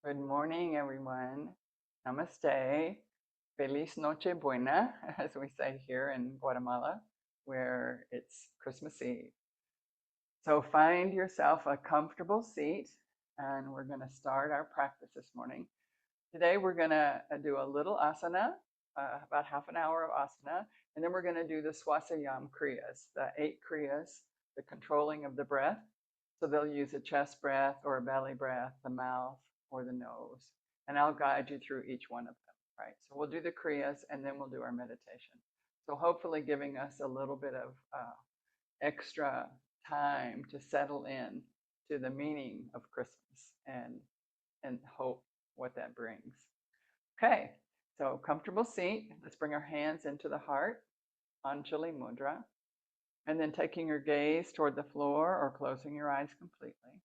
Good morning, everyone. Namaste. Feliz Noche Buena, as we say here in Guatemala, where it's Christmas Eve. So find yourself a comfortable seat, and we're going to start our practice this morning. Today, we're going to do a little asana, about half an hour of asana, and then we're going to do the Swasa Yam Kriyas, the 8 Kriyas, the controlling of the breath. So they'll use a chest breath or a belly breath, the mouth or the nose. And I'll guide you through each one of them, right? So we'll do the Kriyas and then we'll do our meditation. So hopefully giving us a little bit of extra time to settle in to the meaning of Christmas and hope what that brings. Okay, so comfortable seat. Let's bring our hands into the heart, Anjali Mudra. And then taking your gaze toward the floor or closing your eyes completely.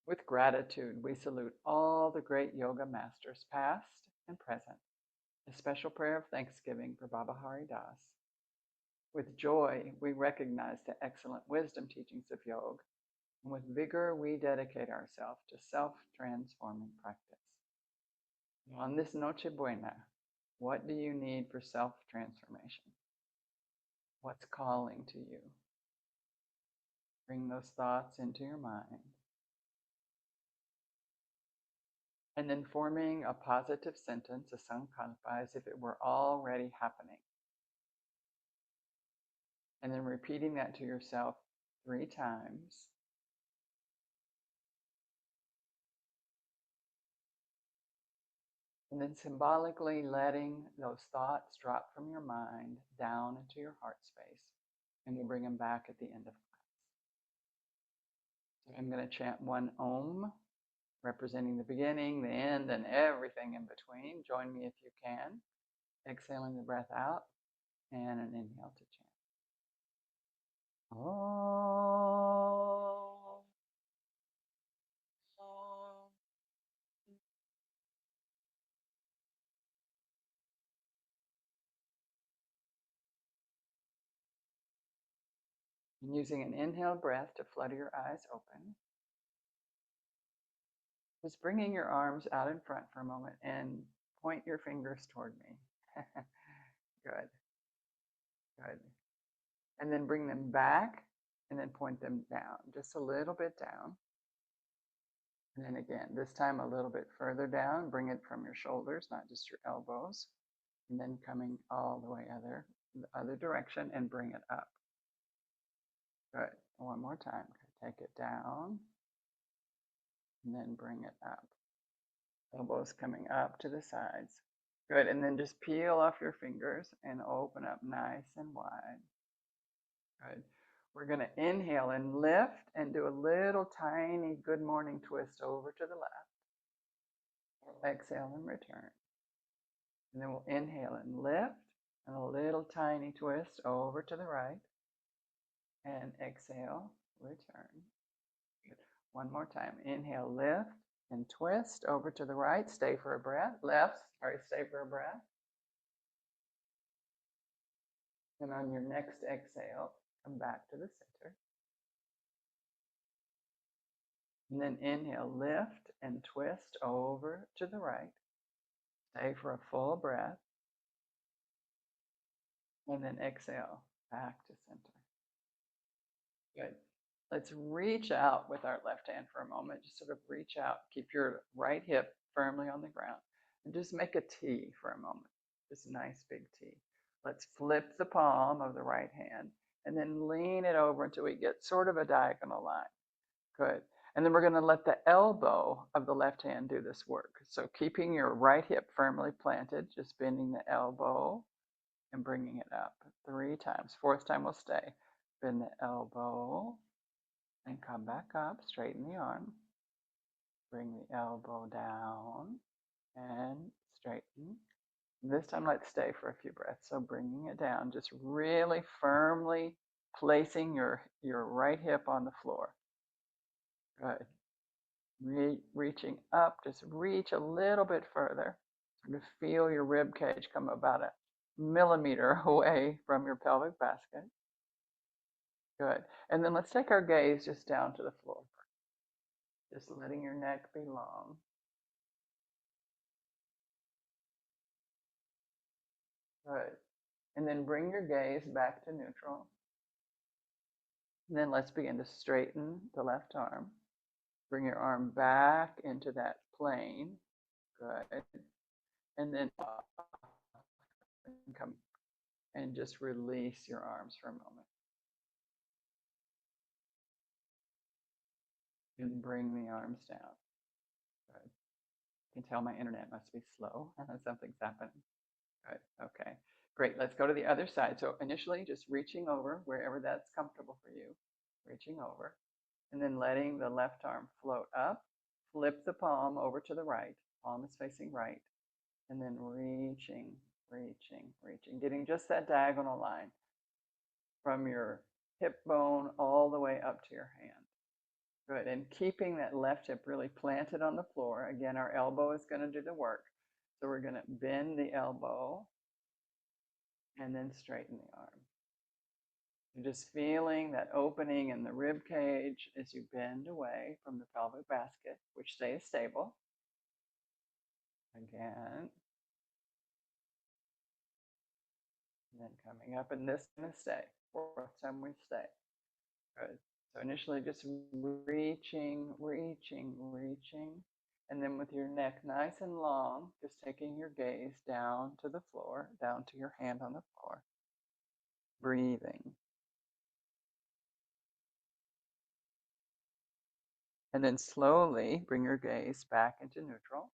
With gratitude, we salute all the great yoga masters, past and present. A special prayer of thanksgiving for Baba Hari Das. With joy, we recognize the excellent wisdom teachings of yoga. And with vigor, we dedicate ourselves to self-transforming practice. On this Noche Buena, what do you need for self-transformation? What's calling to you? Bring those thoughts into your mind. And then forming a positive sentence, a sankalpa, as if it were already happening. And then repeating that to yourself 3 times. And then symbolically letting those thoughts drop from your mind down into your heart space. And we'll bring them back at the end of class. So I'm going to chant 1 Om, representing the beginning, the end, and everything in between. Join me if you can. Exhaling the breath out and an inhale to chant. Om. And using an inhale breath to flutter your eyes open. Just bringing your arms out in front for a moment and point your fingers toward me. Good. Good. And then bring them back and then point them down, just a little bit down. And then again, this time a little bit further down. Bring it from your shoulders, not just your elbows. And then coming all the way the other direction and bring it up. Good. One more time. Take it down and then bring it up. Elbows coming up to the sides. Good. And then just peel off your fingers and open up nice and wide. Good. We're going to inhale and lift and do a little tiny good morning twist over to the left. Exhale and return. And then we'll inhale and lift and a little tiny twist over to the right. And exhale, return. Good. One more time. Inhale, lift and twist over to the right. Stay for a breath. Stay for a breath. And on your next exhale, come back to the center. And then inhale, lift and twist over to the right. Stay for a full breath. And then exhale, back to center. Good. Let's reach out with our left hand for a moment. Just sort of reach out. Keep your right hip firmly on the ground. And just make a T for a moment. Just a nice big T. Let's flip the palm of the right hand and then lean it over until we get sort of a diagonal line. Good. And then we're going to let the elbow of the left hand do this work. So keeping your right hip firmly planted, just bending the elbow and bringing it up 3 times. 4th time we'll stay. Bend the elbow and come back up. Straighten the arm. Bring the elbow down and straighten. This time let's stay for a few breaths. So bringing it down, just really firmly placing your right hip on the floor. Good. Reaching up, just reach a little bit further. Sort of feel your rib cage come about a millimeter away from your pelvic basket. Good. And then let's take our gaze just down to the floor. Just letting your neck be long. Good. And then bring your gaze back to neutral. And then let's begin to straighten the left arm. Bring your arm back into that plane. Good. And then come and just release your arms for a moment. And bring the arms down. Good. You can tell my internet must be slow. Something's happening. Good. Okay. Great. Let's go to the other side. So initially, just reaching over wherever that's comfortable for you. Reaching over. And then letting the left arm float up. Flip the palm over to the right. Palm is facing right. And then reaching, reaching, reaching. Getting just that diagonal line from your hip bone all the way up to your hand. Good. And keeping that left hip really planted on the floor. Again, our elbow is going to do the work. So we're going to bend the elbow and then straighten the arm. You're just feeling that opening in the rib cage as you bend away from the pelvic basket, which stays stable. Again. And then coming up, and this time stay. Fourth time we stay. Good. So initially just reaching, reaching, reaching. And then with your neck nice and long, just taking your gaze down to the floor, down to your hand on the floor. Breathing. And then slowly bring your gaze back into neutral.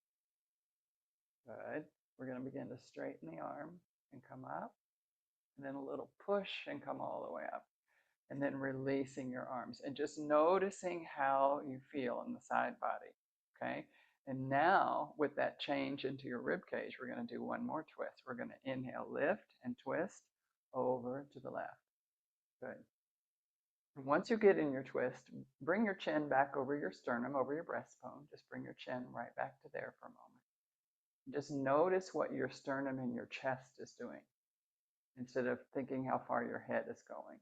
Good. We're going to begin to straighten the arm and come up. And then a little push and come all the way up. And then releasing your arms and just noticing how you feel in the side body. Okay. And now with that change into your rib cage, we're going to do one more twist. We're going to inhale, lift and twist over to the left. Good. And once you get in your twist, bring your chin back over your sternum, over your breastbone. Just bring your chin right back to there for a moment. Just notice what your sternum and your chest is doing instead of thinking how far your head is going.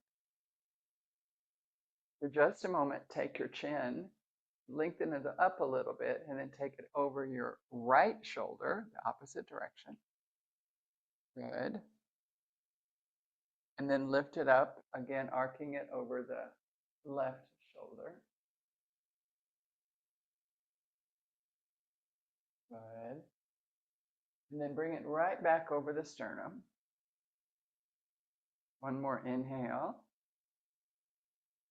For just a moment, take your chin, lengthen it up a little bit, and then take it over your right shoulder, the opposite direction. Good. And then lift it up, again, arcing it over the left shoulder. Good. And then bring it right back over the sternum. One more inhale.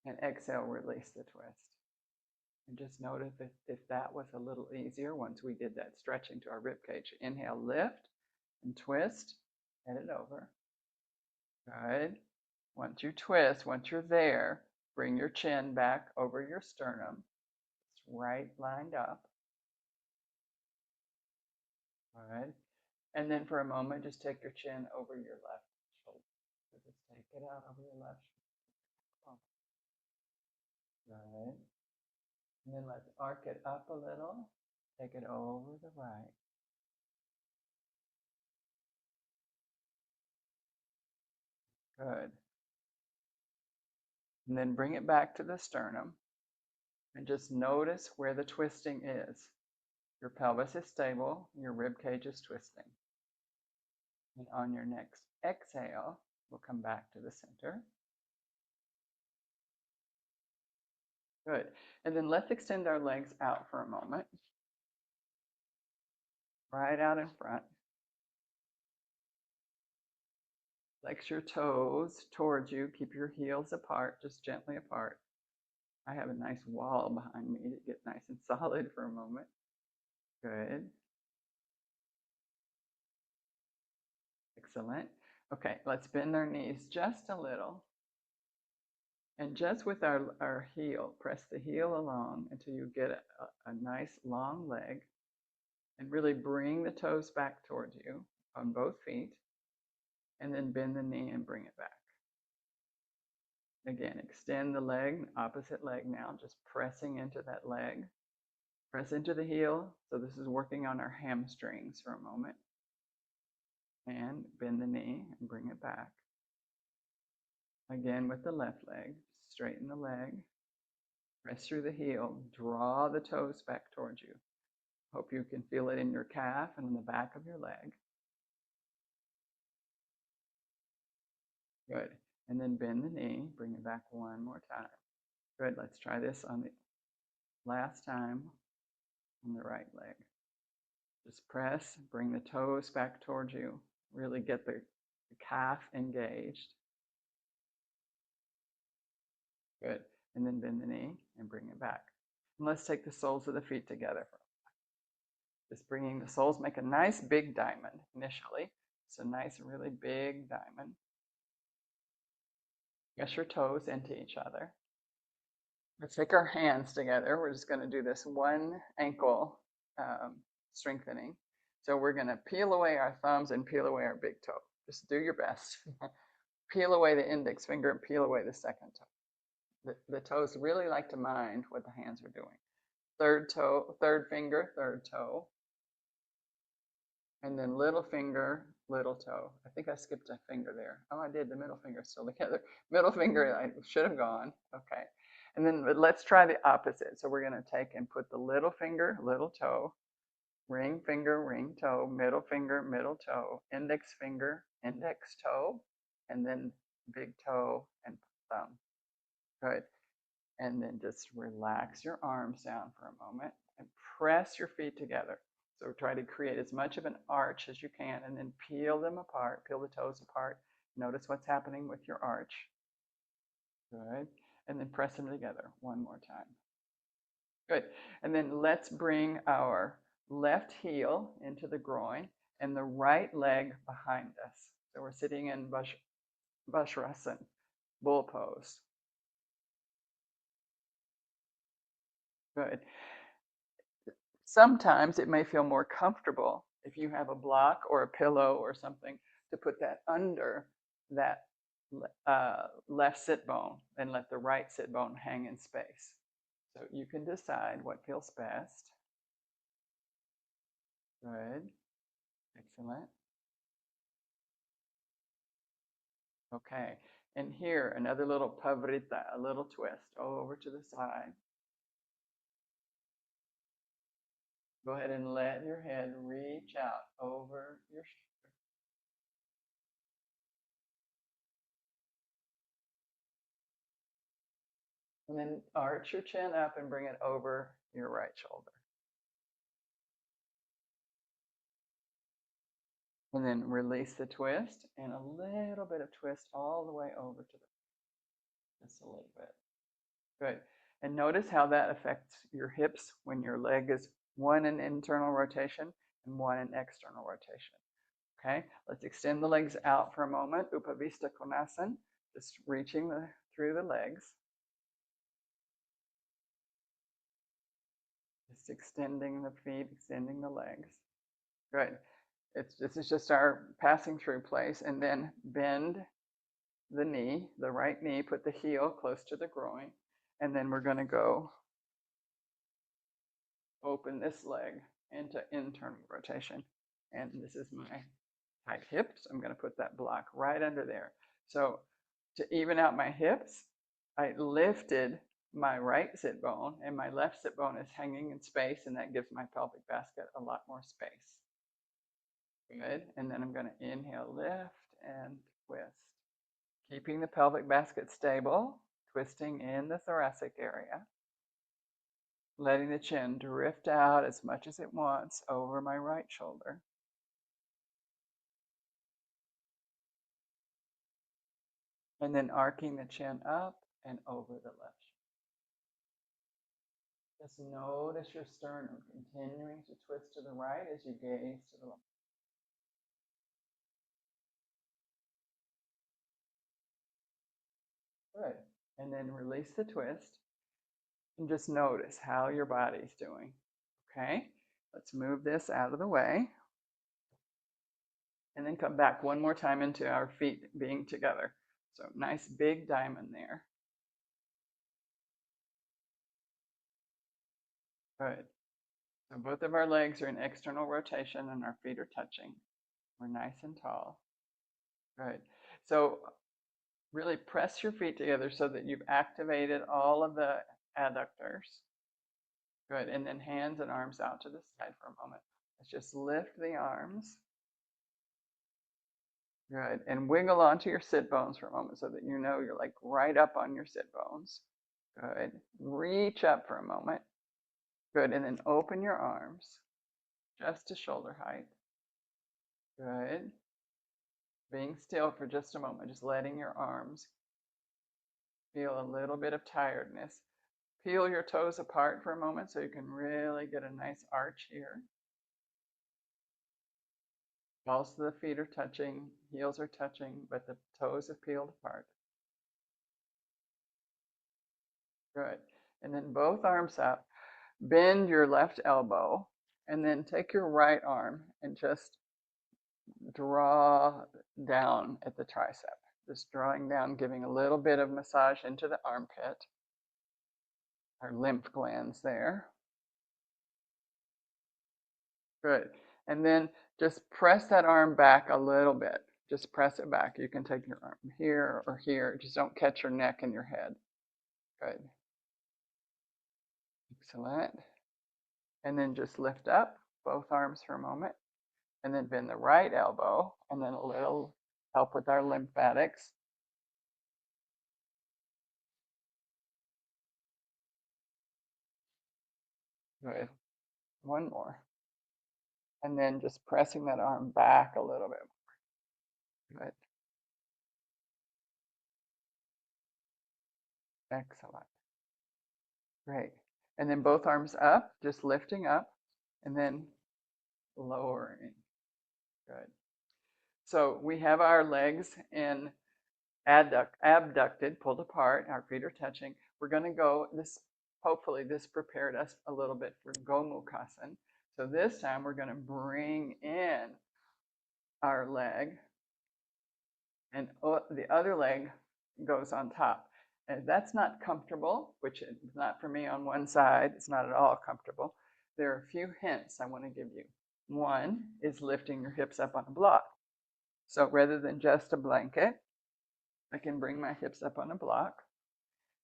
And exhale, release the twist. And just notice if that was a little easier once we did that stretching to our rib cage. Inhale, lift and twist, head it over. Good. Once you twist, once you're there, bring your chin back over your sternum. It's right lined up. Good. And then for a moment, just take your chin over your left shoulder. So just take it out over your left shoulder. Good. And then let's arc it up a little. Take it over the right. Good. And then bring it back to the sternum. And just notice where the twisting is. Your pelvis is stable. Your rib cage is twisting. And on your next exhale, we'll come back to the center. Good. And then let's extend our legs out for a moment. Right out in front. Flex your toes towards you. Keep your heels apart, just gently apart. I have a nice wall behind me to get nice and solid for a moment. Good. Excellent. Okay, let's bend our knees just a little. And just with our heel, press the heel along until you get a nice long leg. And really bring the toes back towards you on both feet. And then bend the knee and bring it back. Again, extend the leg, opposite leg now, just pressing into that leg. Press into the heel. So this is working on our hamstrings for a moment. And bend the knee and bring it back. Again with the left leg, straighten the leg. Press through the heel. Draw the toes back towards you. Hope you can feel it in your calf and in the back of your leg. Good. And then bend the knee. Bring it back one more time. Good. Let's try this on the last time on the right leg. Just press. Bring the toes back towards you. Really get the calf engaged. Good. And then bend the knee and bring it back. And let's take the soles of the feet together. Just bringing the soles, make a nice big diamond initially. So nice, really big diamond. Press your toes into each other. Let's take our hands together. We're just going to do this one ankle strengthening. So we're going to peel away our thumbs and peel away our big toe. Just do your best. Peel away the index finger and peel away the second toe. The toes really like to mind what the hands are doing. Third toe, third finger, third toe. And then little finger, little toe. I think I skipped a finger there. Oh, I did. The middle finger is still together. Middle finger, I should have gone. Okay. And then let's try the opposite. So we're going to take and put the little finger, little toe, ring finger, ring toe, middle finger, middle toe, index finger, index toe, and then big toe and thumb. Good. And then just relax your arms down for a moment and press your feet together. So try to create as much of an arch as you can and then peel them apart, peel the toes apart. Notice what's happening with your arch. Good. And then press them together one more time. Good. And then let's bring our left heel into the groin and the right leg behind us. So we're sitting in Vajrasana, bull pose. Good. Sometimes it may feel more comfortable if you have a block or a pillow or something to put that under that left sit bone and let the right sit bone hang in space. So you can decide what feels best. Good. Excellent. Okay. And here, another little pavrita, a little twist over to the side. Go ahead and let your head reach out over your shoulder. And then arch your chin up and bring it over your right shoulder. And then release the twist and a little bit of twist all the way over to the, just a little bit. Good. And notice how that affects your hips when your leg is one in internal rotation and one in external rotation. Okay, let's extend the legs out for a moment. Upavista Konasana, just reaching through the legs. Just extending the feet, extending the legs. Good. This is just our passing through place. And then bend the knee, the right knee, put the heel close to the groin. And then we're going to go open this leg into internal rotation. And this is my tight hips. I'm going to put that block right under there. So to even out my hips, I lifted my right sit bone and my left sit bone is hanging in space, and that gives my pelvic basket a lot more space. Good. And then I'm going to inhale, lift and twist. Keeping the pelvic basket stable, twisting in the thoracic area. Letting the chin drift out as much as it wants over my right shoulder. And then arcing the chin up and over the left shoulder. Just notice your sternum continuing to twist to the right as you gaze to the left. Good. And then release the twist and just notice how your body's doing. Okay, let's move this out of the way. And then come back one more time into our feet being together. So nice big diamond there. Good. So both of our legs are in external rotation and our feet are touching. We're nice and tall. Good. So really press your feet together so that you've activated all of the adductors. Good. And then hands and arms out to the side for a moment. Let's just lift the arms. Good. And wiggle onto your sit bones for a moment so that you know you're like right up on your sit bones. Good. Reach up for a moment. Good. And then open your arms just to shoulder height. Good. Being still for just a moment, just letting your arms feel a little bit of tiredness. Peel your toes apart for a moment so you can really get a nice arch here. Balls of the feet are touching, heels are touching, but the toes have peeled apart. Good. And then both arms up. Bend your left elbow, and then take your right arm and just draw down at the tricep. Just drawing down, giving a little bit of massage into the armpit, our lymph glands there. Good. And then just press that arm back a little bit. Just press it back. You can take your arm here or here. Just don't catch your neck and your head. Good. Excellent. And then just lift up both arms for a moment. And then bend the right elbow. And then a little help with our lymphatics. Good. One more. And then just pressing that arm back a little bit more. Good. Excellent. Great. And then both arms up, just lifting up, and then lowering. Good. So we have our legs in abducted, pulled apart, our feet are touching. We're going to go, hopefully this prepared us a little bit for Gomukhasana. So this time we're going to bring in our leg, and the other leg goes on top. And that's not comfortable, which is not for me on one side. It's not at all comfortable. There are a few hints I want to give you. One is lifting your hips up on a block. So rather than just a blanket, I can bring my hips up on a block.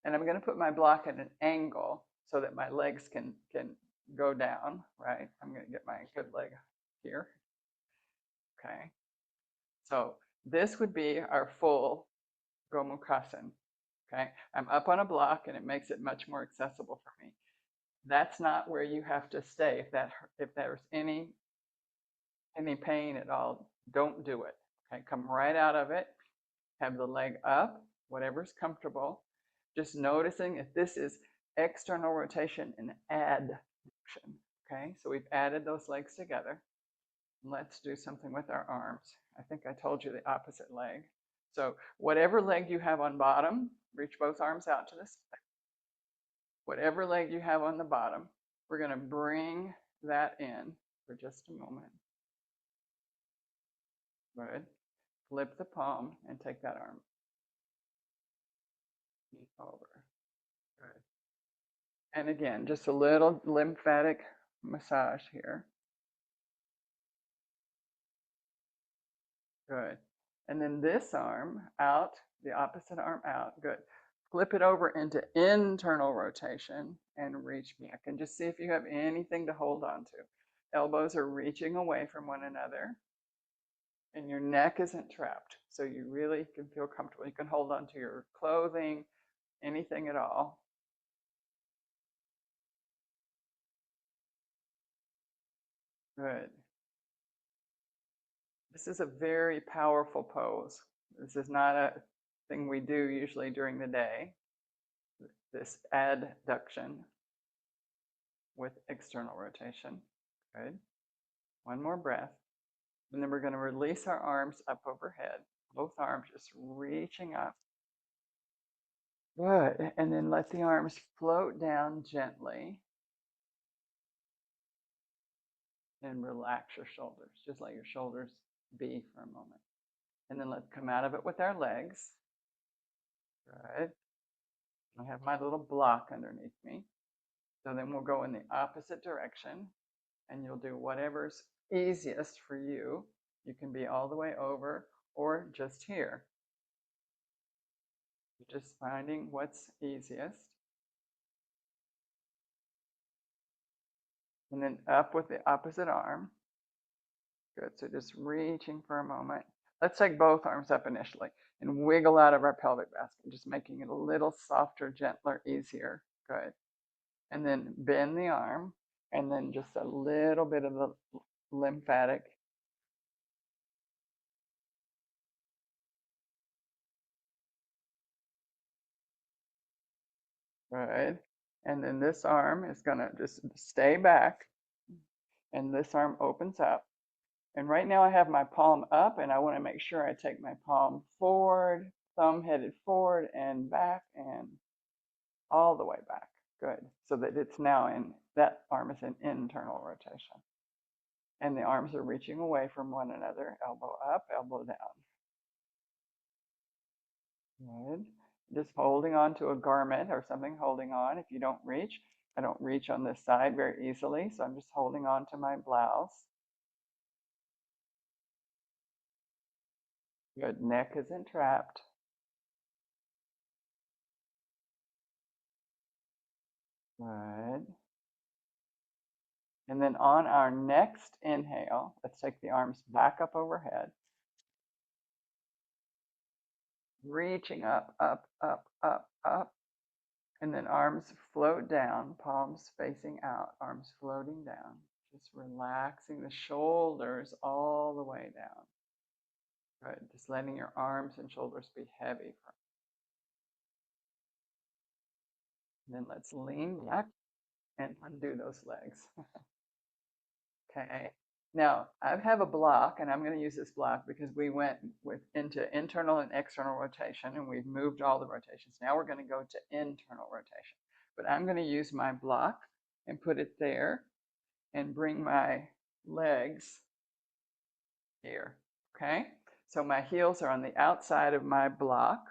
And I'm going to put my block at an angle so that my legs can go down, right? I'm going to get my good leg here. Okay. So this would be our full Gomukhasana. Okay. I'm up on a block and it makes it much more accessible for me. That's not where you have to stay. If there's any pain at all, don't do it. Okay. Come right out of it. Have the leg up, whatever's comfortable. Just noticing if this is external rotation and adduction. Okay, so we've added those legs together. Let's do something with our arms. I think I told you the opposite leg. So whatever leg you have on bottom, reach both arms out to the side. Whatever leg you have on the bottom, we're going to bring that in for just a moment. Good. Flip the palm and take that arm over. Good. And again, just a little lymphatic massage here. Good. And then this arm out, the opposite arm out. Good. Flip it over into internal rotation and reach back. And just see if you have anything to hold on to. Elbows are reaching away from one another. And your neck isn't trapped. So you really can feel comfortable. You can hold on to your clothing, anything at all. Good. This is a very powerful pose. This is not a thing we do usually during the day. This adduction with external rotation. Good. One more breath. And then we're going to release our arms up overhead. Both arms just reaching up. Good. And then let the arms float down gently. And relax your shoulders. Just let your shoulders be for a moment. And then let's come out of it with our legs. Good. I have my little block underneath me. So then we'll go in the opposite direction. And you'll do whatever's easiest for you. You can be all the way over or just here. You're just finding what's easiest. and then up with the opposite arm. Good, so just reaching for a moment. Let's take both arms up initially and wiggle out of our pelvic basket, just making it a little softer, gentler, easier. Good. And then bend the arm, and then just a little bit of the lymphatic. Good. And then this arm is going to just stay back, and this arm opens up. And right now I have my palm up, and I want to make sure I take my palm forward, thumb headed forward and back and all the way back. Good. So that it's now in, that arm is in internal rotation. And the arms are reaching away from one another, elbow up, elbow down. Good. Just holding on to a garment or something, holding on. If you don't reach, I don't reach on this side very easily, so I'm just holding on to my blouse. Good. Neck isn't trapped. Good. And then on our next inhale, let's take the arms back up overhead. Reaching up, up, up, up, up. And then arms float down, palms facing out, arms floating down. Just relaxing the shoulders all the way down. Good. Just letting your arms and shoulders be heavy. And then let's lean back and undo those legs. Okay. Now, I have a block, and I'm going to use this block because we went into internal and external rotation, and we've moved all the rotations. Now we're going to go to internal rotation. But I'm going to use my block and put it there and bring my legs here. Okay? So my heels are on the outside of my block,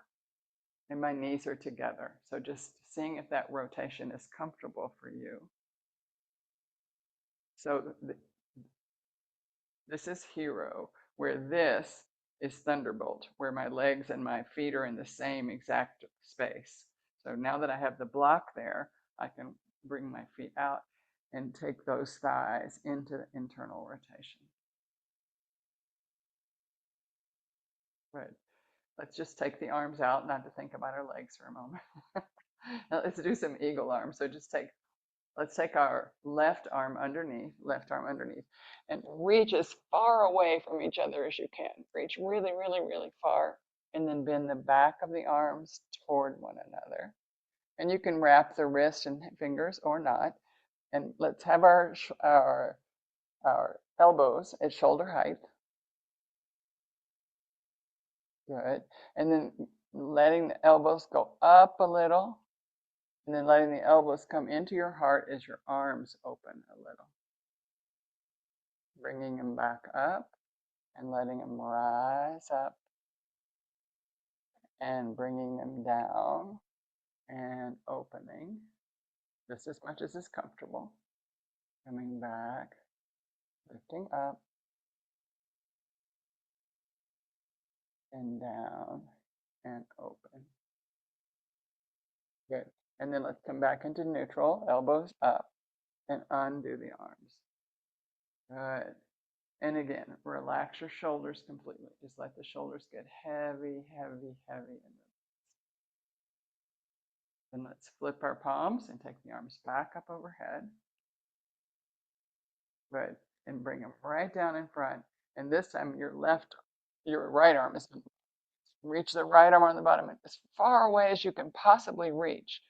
and my knees are together. So just seeing if that rotation is comfortable for you. So this is hero, where this is thunderbolt, where my legs and my feet are in the same exact space. So now that I have the block there, I can bring my feet out and take those thighs into internal rotation. Good. Let's just take the arms out, not to think about our legs for a moment. Now let's do some eagle arms. So just let's take our left arm underneath, and reach as far away from each other as you can. Reach really, really, really far, and then bend the back of the arms toward one another. And you can wrap the wrist and fingers or not. And let's have our elbows at shoulder height. Good. And then letting the elbows go up a little, and then letting the elbows come into your heart as your arms open a little. Bringing them back up and letting them rise up and bringing them down and opening just as much as is comfortable. Coming back, lifting up and down and open. Good. And then let's come back into neutral, elbows up, and undo the arms. Good. And again, relax your shoulders completely. Just let the shoulders get heavy, heavy, heavy. Then let's flip our palms and take the arms back up overhead. Good. And bring them right down in front. And this time your right arm is reach the right arm on the bottom as far away as you can possibly reach.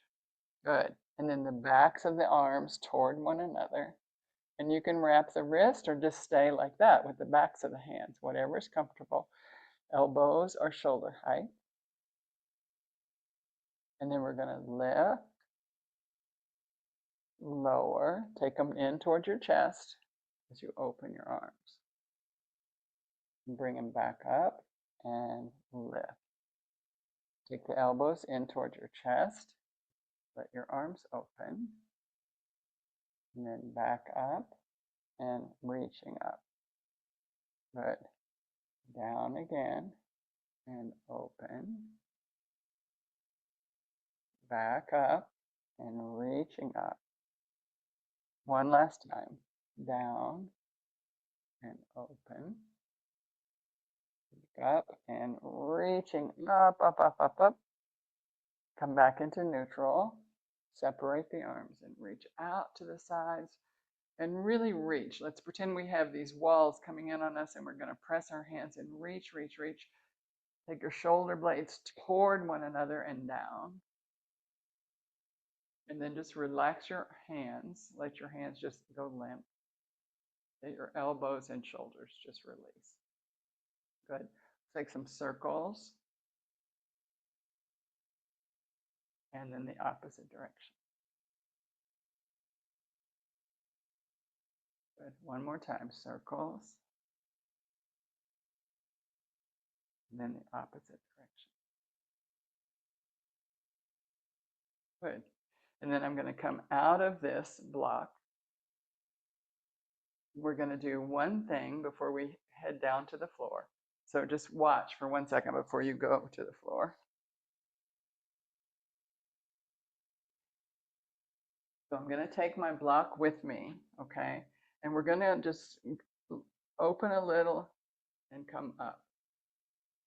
Good. And then the backs of the arms toward one another. And you can wrap the wrist or just stay like that with the backs of the hands, whatever is comfortable. Elbows or shoulder height. And then we're going to lift, lower, take them in towards your chest as you open your arms. Bring them back up and lift. Take the elbows in towards your chest. Let your arms open. And then back up and reaching up. Good. Down again and open. Back up and reaching up. One last time. Down and open. Up and reaching up, up, up, up, up. Come back into neutral. Separate the arms and reach out to the sides and really reach. Let's pretend we have these walls coming in on us and we're going to press our hands and reach, reach, reach. Take your shoulder blades toward one another and down. And then just relax your hands. Let your hands just go limp. Let your elbows and shoulders just release. Good. Take some circles. And then the opposite direction. Good. One more time. Circles. And then the opposite direction. Good. And then I'm going to come out of this block. We're going to do one thing before we head down to the floor. So just watch for 1 second before you go to the floor. So I'm going to take my block with me, okay? And we're going to just open a little and come up.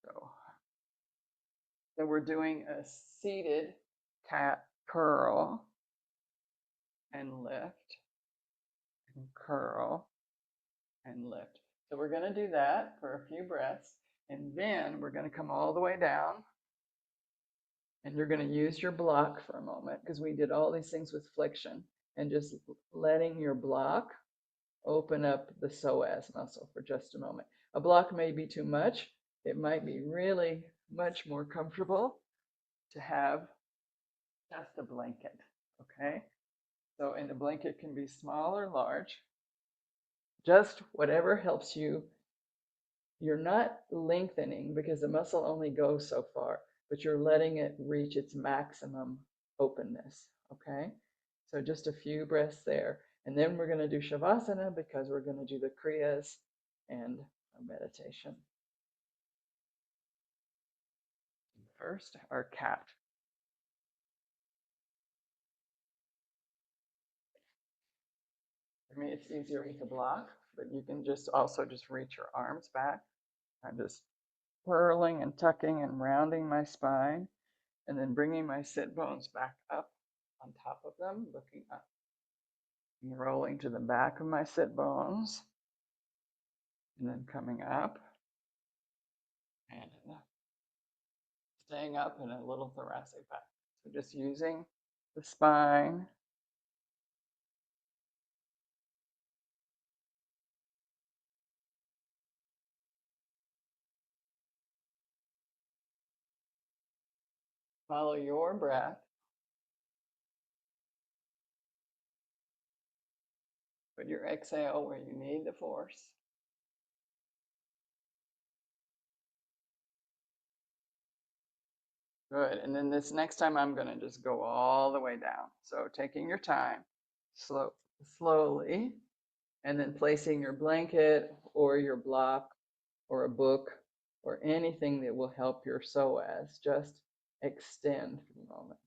So we're doing a seated cat curl and lift and curl and lift. So we're going to do that for a few breaths, and then we're going to come all the way down, and you're going to use your block for a moment because we did all these things with flexion and just letting your block open up the psoas muscle for just a moment. A block may be too much. It might be really much more comfortable to have just a blanket, okay? So, and the blanket can be small or large, just whatever helps you. You're not lengthening because the muscle only goes so far, but you're letting it reach its maximum openness, okay? So just a few breaths there. And then we're going to do Shavasana because we're going to do the Kriyas and a meditation. First, our cat. For me, it's easier with a block, but you can just also just reach your arms back. I'm just whirling and tucking and rounding my spine, and then bringing my sit bones back up on top of them, looking up. And rolling to the back of my sit bones, and then coming up, and staying up in a little thoracic back. So just using the spine. Follow your breath. Put your exhale where you need the force. Good. And then this next time, I'm going to just go all the way down. So taking your time, slowly, and then placing your blanket or your block or a book or anything that will help your psoas just extend for the moment.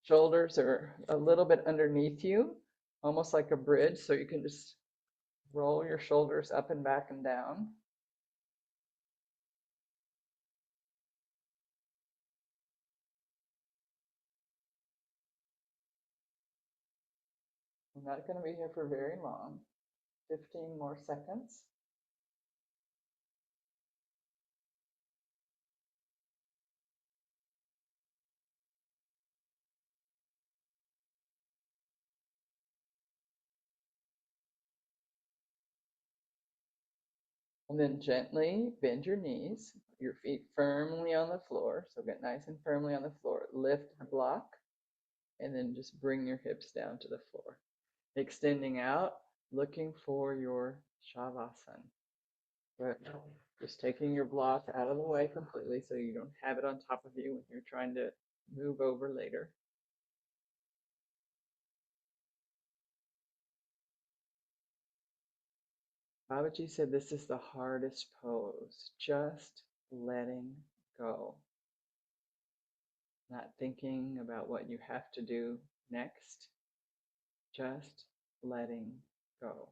Shoulders are a little bit underneath you, almost like a bridge, so you can just roll your shoulders up and back and down. I'm not going to be here for very long, 15 more seconds. And then gently bend your knees, your feet firmly on the floor. So get nice and firmly on the floor. Lift the block, and then just bring your hips down to the floor. Extending out, looking for your Shavasana. But just taking your block out of the way completely so you don't have it on top of you when you're trying to move over later. Babaji said this is the hardest pose, just letting go. Not thinking about what you have to do next. just letting go.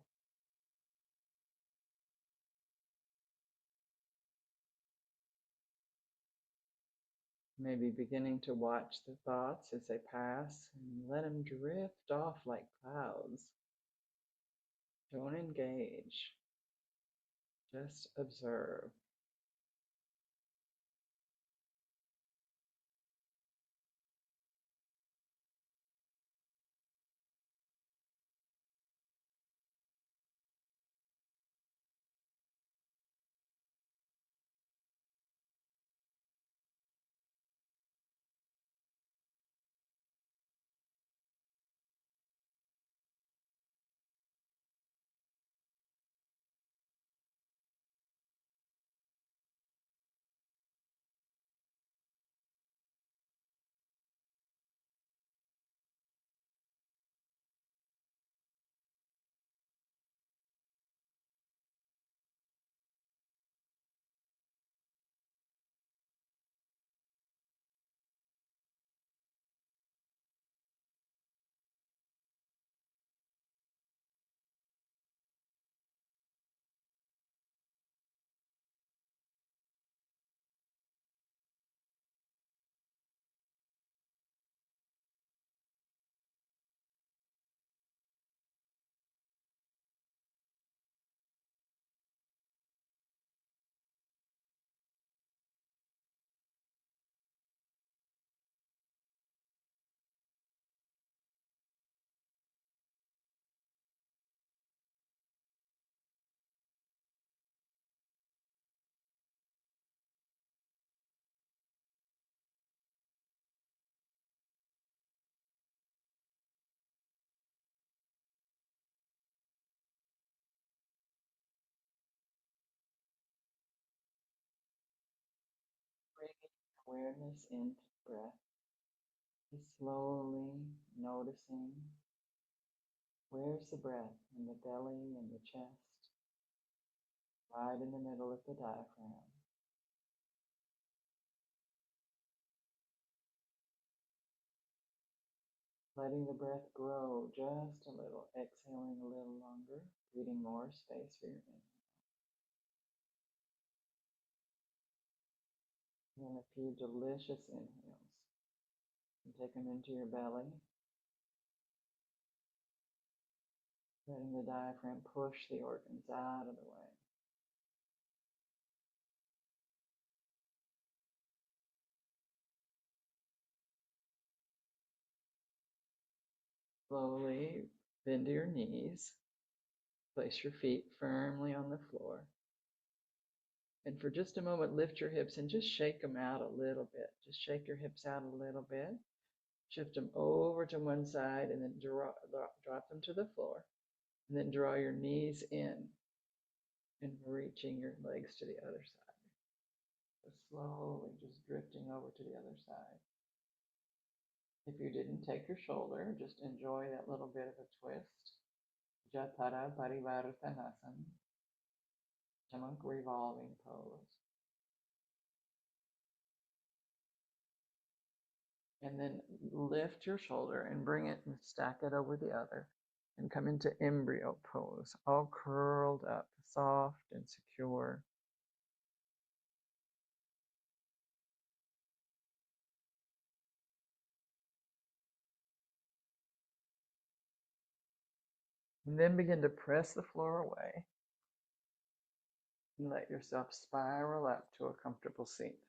Maybe beginning to watch the thoughts as they pass and let them drift off like clouds. Don't engage, just observe. Bringing awareness into the breath, just slowly noticing where's the breath in the belly and the chest, right in the middle of the diaphragm. Letting the breath grow just a little, exhaling a little longer, creating more space for your inhale. And then a few delicious inhales. And take them into your belly, letting the diaphragm push the organs out of the way. Slowly bend to your knees. Place your feet firmly on the floor. And for just a moment, lift your hips and just shake them out a little bit. Just shake your hips out a little bit. Shift them over to one side and then drop them to the floor. And then draw your knees in and reaching your legs to the other side. So slowly just drifting over to the other side. If you didn't take your shoulder, just enjoy that little bit of a twist. Jatara Parivartanasana, Stomach revolving pose. And then lift your shoulder and bring it and stack it over the other and come into embryo pose, all curled up, soft and secure. And then begin to press the floor away and let yourself spiral up to a comfortable seat.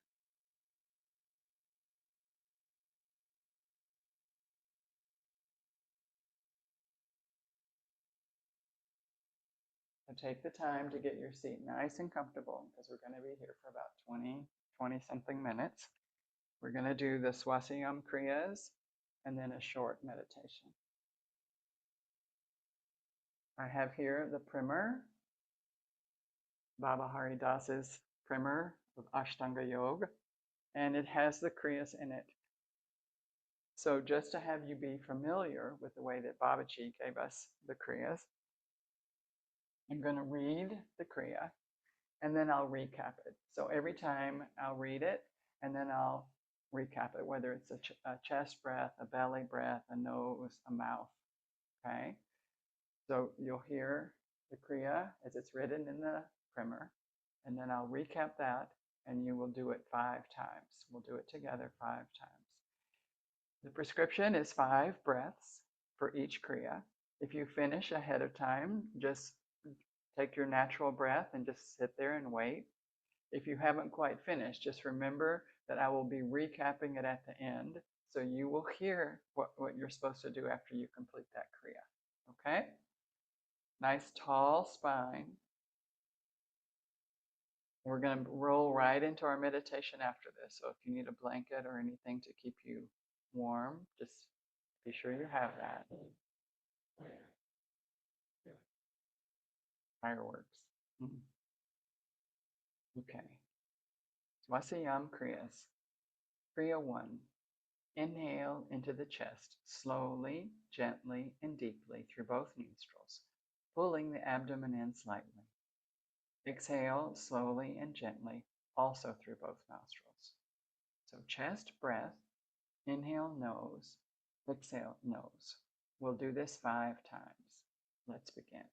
So take the time to get your seat nice and comfortable because we're going to be here for about 20 something minutes. We're going to do the Swasa Yam Kriyas and then a short meditation. I have here the primer, Baba Hari Das's primer of Ashtanga Yoga, and it has the Kriyas in it. So just to have you be familiar with the way that Babaji gave us the Kriyas, I'm going to read the Kriya and then I'll recap it. So every time I'll read it and then I'll recap it, whether it's a chest breath, a belly breath, a nose, a mouth. Okay, so you'll hear the Kriya as it's written in the primer, and then I'll recap that, and you will do it 5 times. We'll do it together 5 times. The prescription is 5 breaths for each Kriya. If you finish ahead of time, just take your natural breath and just sit there and wait. If you haven't quite finished, just remember that I will be recapping it at the end, so you will hear what you're supposed to do after you complete that Kriya. Okay? Nice tall spine. We're going to roll right into our meditation after this. So if you need a blanket or anything to keep you warm, just be sure you have that. Fireworks. Okay. Swasa Yam Kriyas. Kriya 1. Inhale into the chest, slowly, gently, and deeply through both nostrils, pulling the abdomen in slightly. Exhale slowly and gently, also through both nostrils. So chest breath, inhale nose, exhale nose. We'll do this 5 times. Let's begin.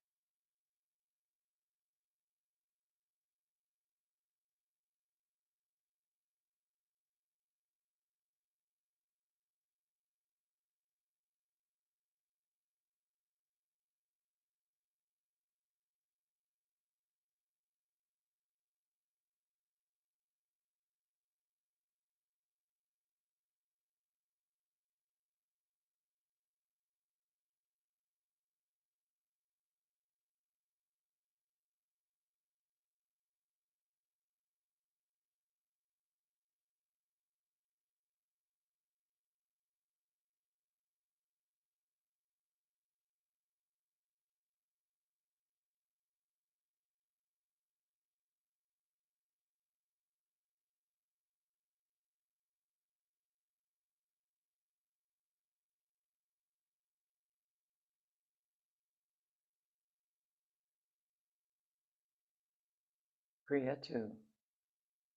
Kriya 2.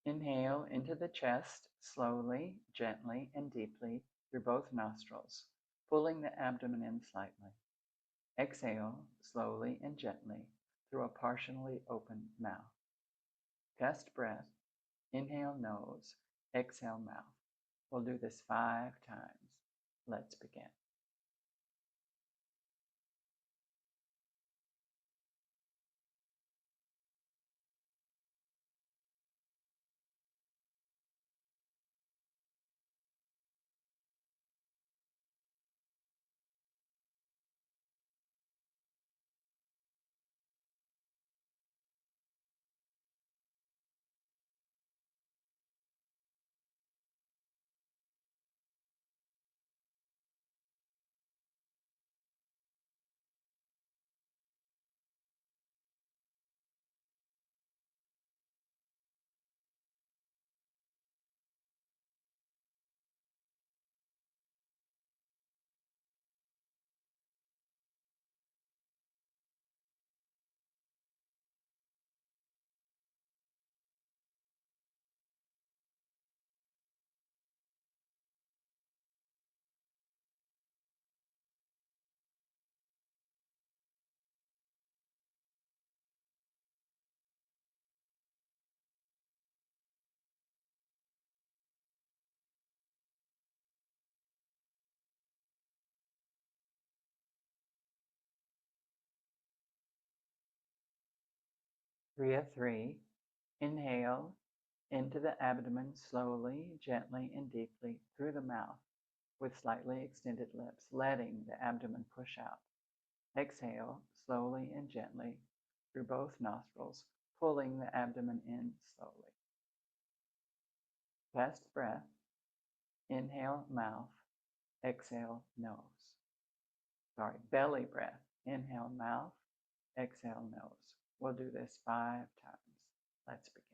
Inhale into the chest, slowly, gently, and deeply through both nostrils, pulling the abdomen in slightly. Exhale slowly and gently through a partially open mouth. Chest breath, inhale nose, exhale mouth. We'll do this 5 times. Let's begin. Kriya 3. Inhale into the abdomen slowly, gently, and deeply through the mouth with slightly extended lips, letting the abdomen push out. Exhale slowly and gently through both nostrils, pulling the abdomen in slowly. Chest breath, inhale mouth, exhale nose. Belly breath, inhale mouth, exhale nose. We'll do this 5 times. Let's begin.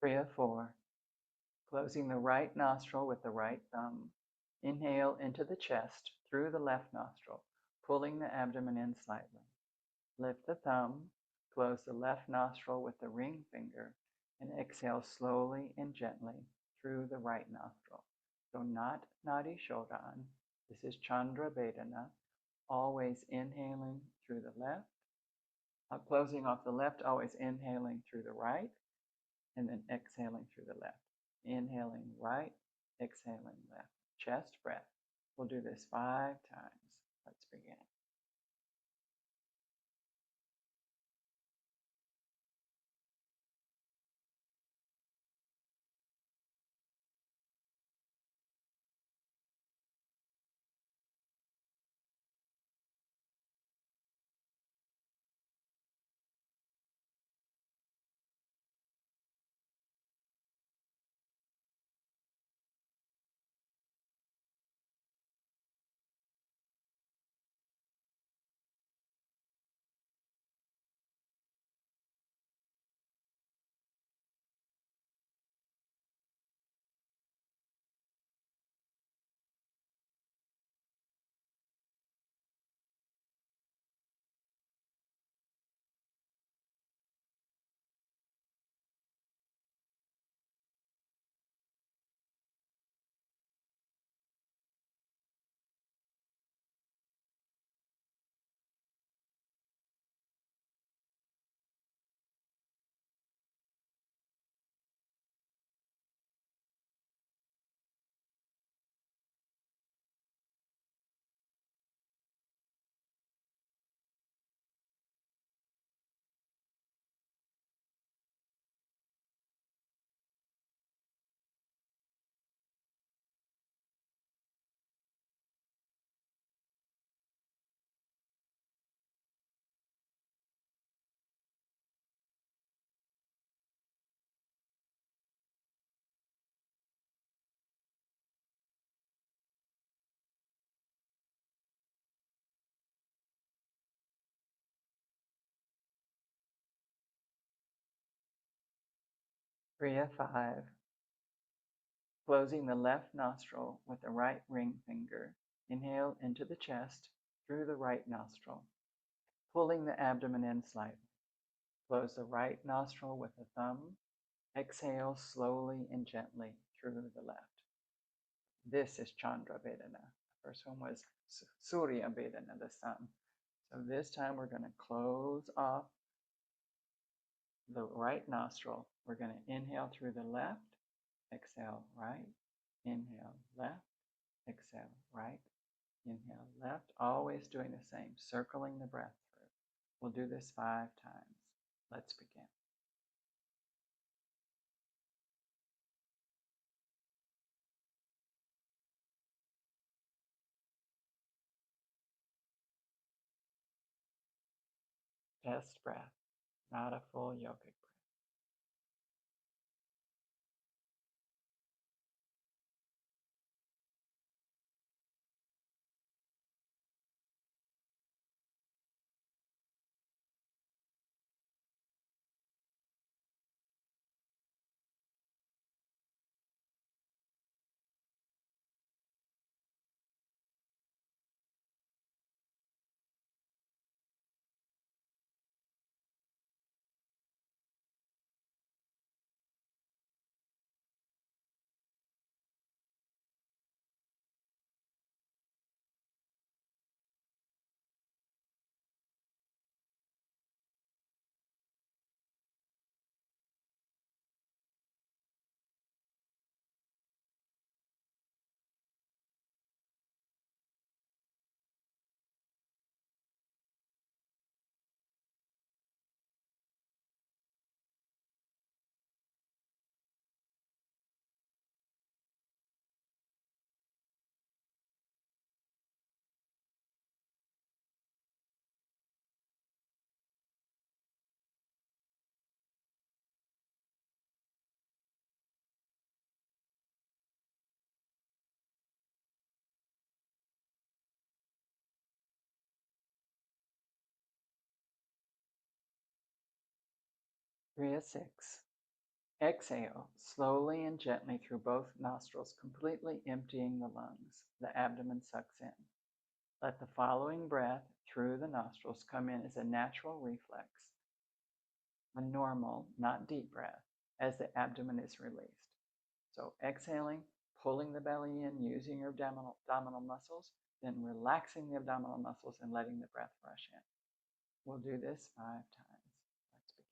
Kriya 4. Closing the right nostril with the right thumb. Inhale into the chest through the left nostril, pulling the abdomen in slightly. Lift the thumb, close the left nostril with the ring finger, and exhale slowly and gently through the right nostril. So not Nadi Shodan. This is Chandra Vedana, always inhaling through the left, closing off the left, always inhaling through the right, and then exhaling through the left. Inhaling right, exhaling left. Chest breath. We'll do this 5 times. Let's begin. Kriya 5. Closing the left nostril with the right ring finger. Inhale into the chest through the right nostril, pulling the abdomen in slightly. Close the right nostril with the thumb. Exhale slowly and gently through the left. This is Chandra Vedana. The first one was Surya Vedana, the sun. So this time we're going to close off the right nostril. We're going to inhale through the left, exhale right, inhale left, exhale right, inhale left. Always doing the same, circling the breath through. We'll do this 5 times. Let's begin. Chest breath, not a full yogic breath. Kriya 6. Exhale slowly and gently through both nostrils, completely emptying the lungs. The abdomen sucks in. Let the following breath through the nostrils come in as a natural reflex, a normal, not deep breath, as the abdomen is released. So exhaling, pulling the belly in, using your abdominal muscles, then relaxing the abdominal muscles and letting the breath rush in. We'll do this 5 times. Let's begin.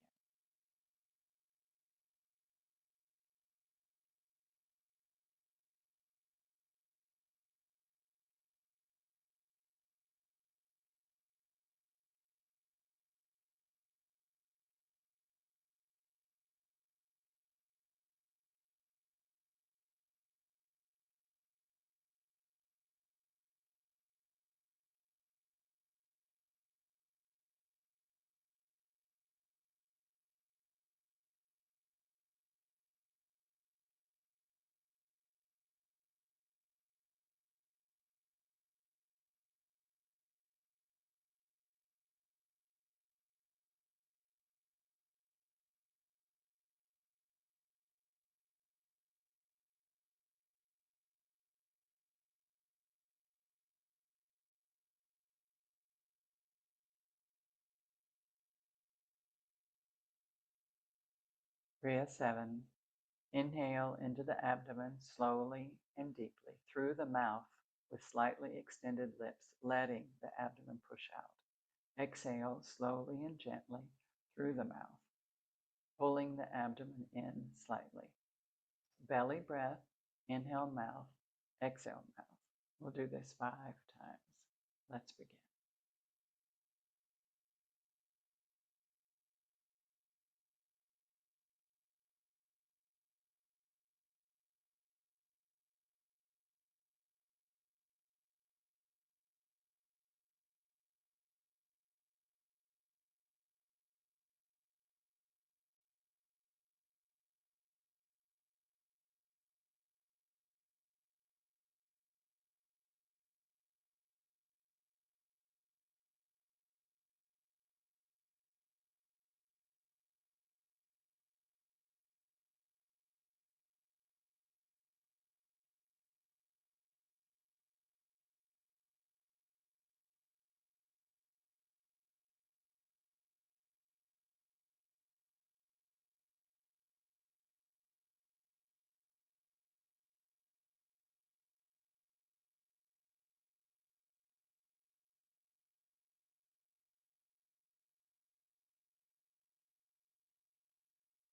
Kriya 7. Inhale into the abdomen slowly and deeply through the mouth with slightly extended lips, letting the abdomen push out. Exhale slowly and gently through the mouth, pulling the abdomen in slightly. Belly breath, inhale mouth, exhale mouth. We'll do this 5 times. Let's begin.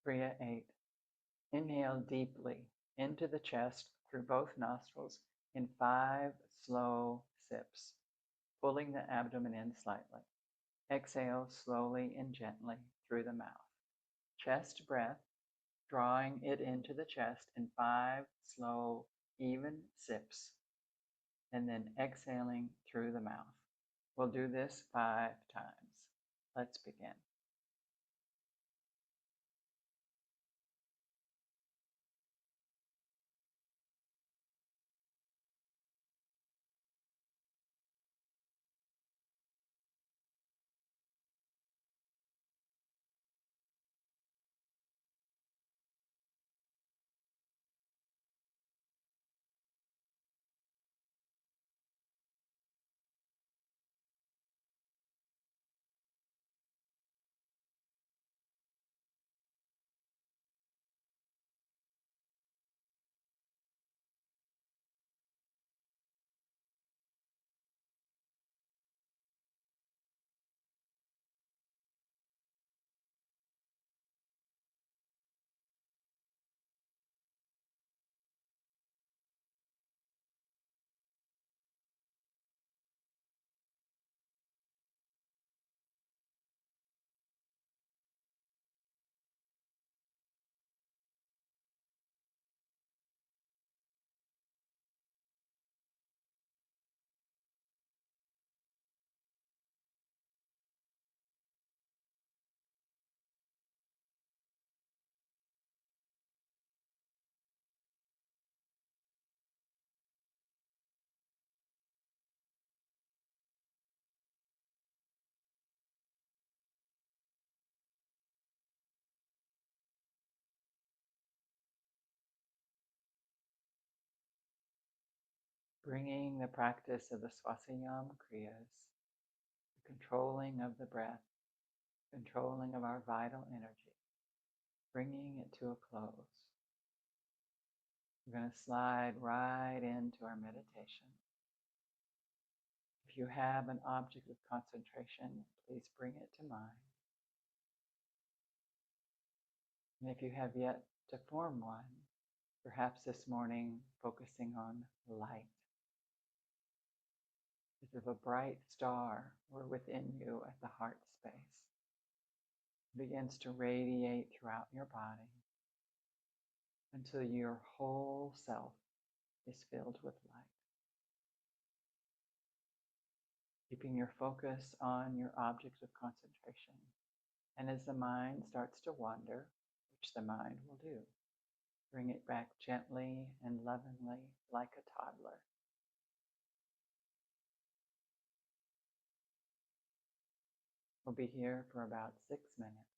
Kriya 8. Inhale deeply into the chest through both nostrils in 5 slow sips, pulling the abdomen in slightly. Exhale slowly and gently through the mouth. Chest breath, drawing it into the chest in 5 slow, even sips, and then exhaling through the mouth. We'll do this 5 times. Let's begin. bringing the practice of the Swasa Yam Kriyas, the controlling of the breath, controlling of our vital energy, bringing it to a close. We're going to slide right into our meditation. If you have an object of concentration, please bring it to mind. And if you have yet to form one, perhaps this morning focusing on light, as if a bright star were within you at the heart space, it begins to radiate throughout your body until your whole self is filled with light. Keeping your focus on your object of concentration. And as the mind starts to wander, which the mind will do, bring it back gently and lovingly like a toddler. We'll be here for about 6 minutes.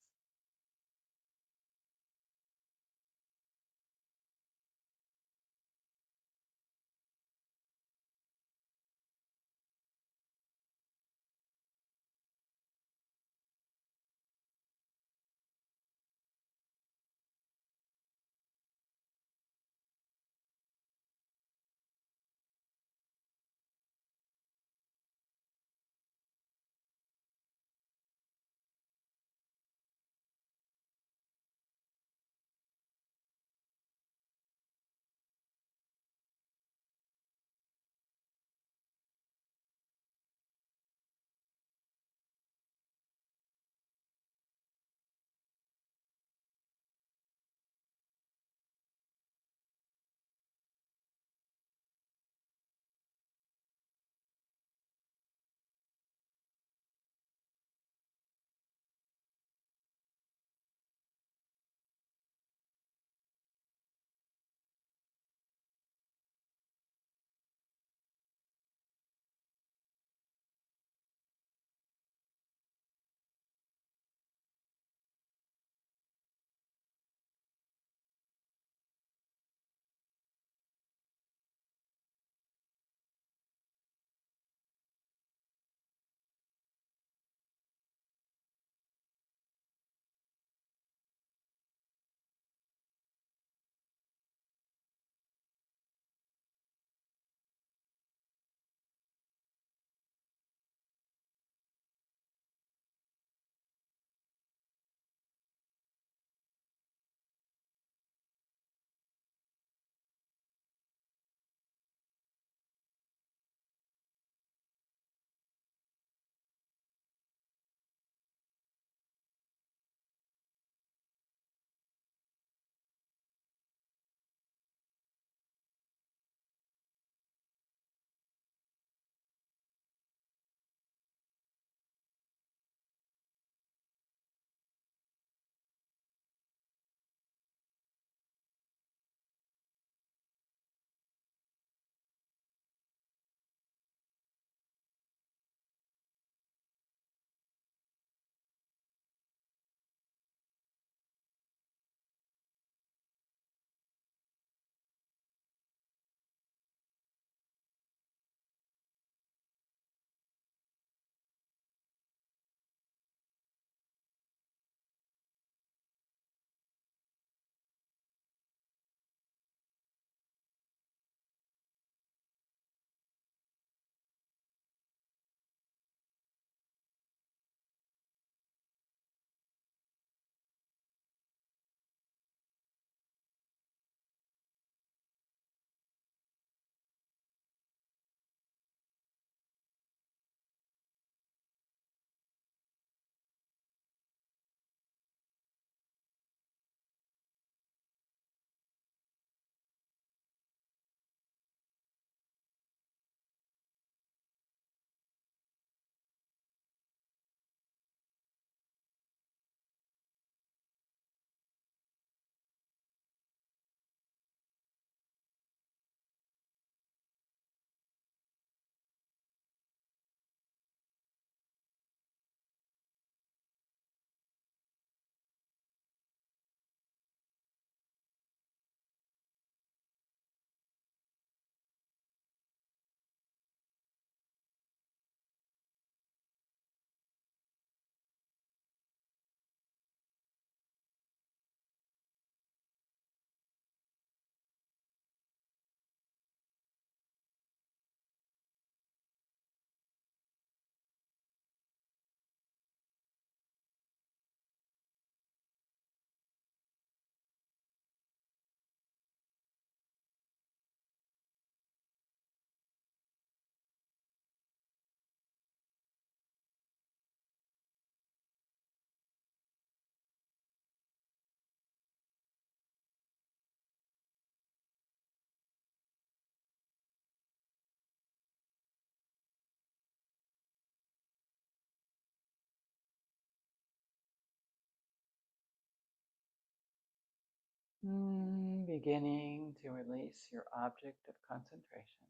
Beginning to release your object of concentration.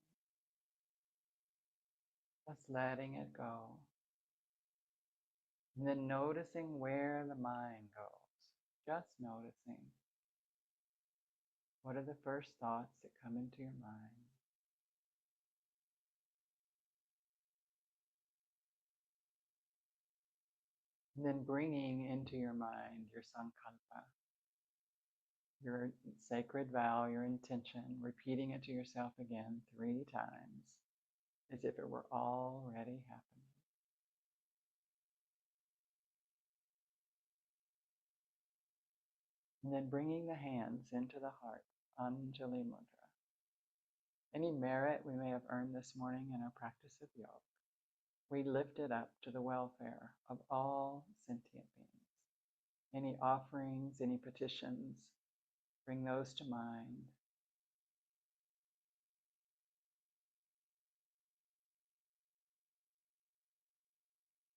Just letting it go. And then noticing where the mind goes. Just noticing. What are the first thoughts that come into your mind? And then bringing into your mind your sankalpa, your sacred vow, your intention, repeating it to yourself again 3 times as if it were already happening. And then bringing the hands into the heart, Anjali Mudra. Any merit we may have earned this morning in our practice of yoga, we lift it up to the welfare of all sentient beings. Any offerings, any petitions, bring those to mind.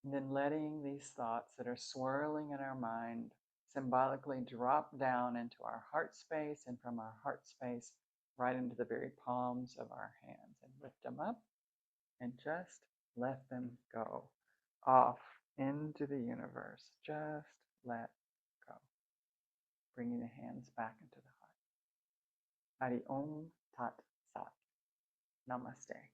And then letting these thoughts that are swirling in our mind symbolically drop down into our heart space, and from our heart space right into the very palms of our hands, and lift them up and just let them go off into the universe. Just let go. Bringing the hands back into the heart. Hari Om Tat Sat. Namaste.